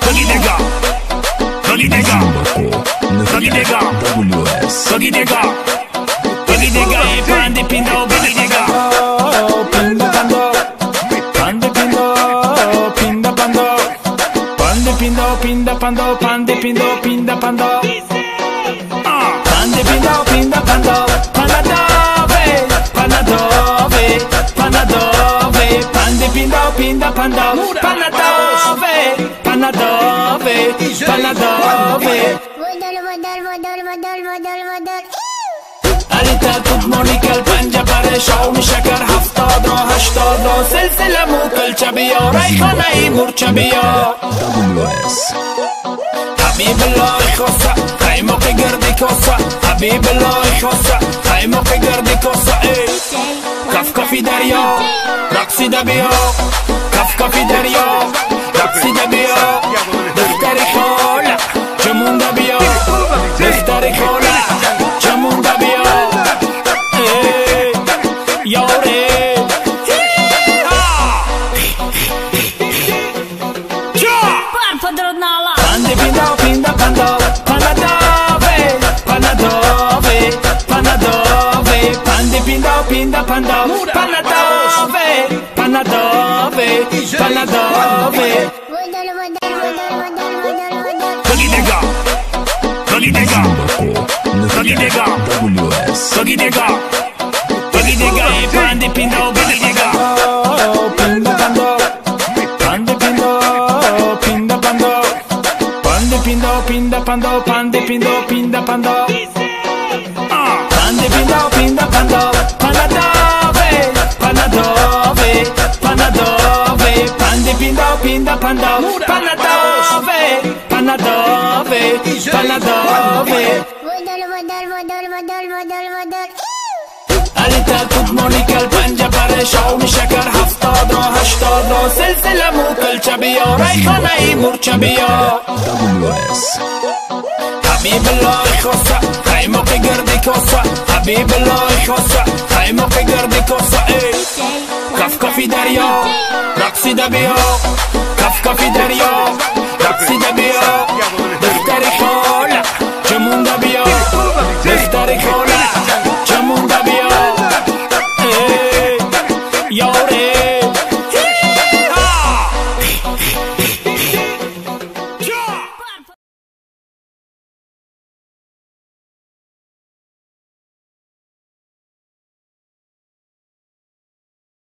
Boogie nigga, boogie nigga, boogie nigga, boogie nigga, boogie nigga, pandi pindo, boogie nigga. Pinda pando, pandi pindo, pinda pando, pandi pindo, pinda pando, pandi pindo, pinda pando. Pandi pindo, pinda pando, panadove, panadove, panadove, pandi pindo, pinda pando, panadove, panadove, panadove. علی تطمونی کل پنجه برش آونی شکر 70 را 80 را سلسله مو کلچه بیا ریخانه ای مرچه بیا حبیب الله خوصه خیمو که گردی کسه حبیب الله خوصه خیمو که گردی کسه کف کفی دریا رقصیده بیا کف کفی دریا رقصیده بیا دختری خوله جمونده بیا دختری خوله جمونده بیا یاره Pandi pindo, pinda pando, panadove, panadove, panadove, pandi pindo, pinda pando, panadove, panadove, panadove. Boogie nigga, boogie nigga, boogie nigga, boogie nigga, boogie nigga, pandi pindo, boogie nigga. Pinda pando, pandi pindo, pinda pando. Pandi pindo, pinda pando, pandi pindo, pinda pando. Pandi pindo, pinda pando, panadove, panadove, panadove, pandi pindo, pinda pando, panadove, panadove, panadove. علی تطمونی کل پنجه برش آونی شکر 70 را 80 را سلسله مو کلچه بیا ریخانه ای مرچه بیا حبیب الله خوصه خیمو که گردی کسه حبیب الله خوصه خیمو که گردی کسه کف کفی دریا رقصیده بیا کف کفی دریا رقصیده بیا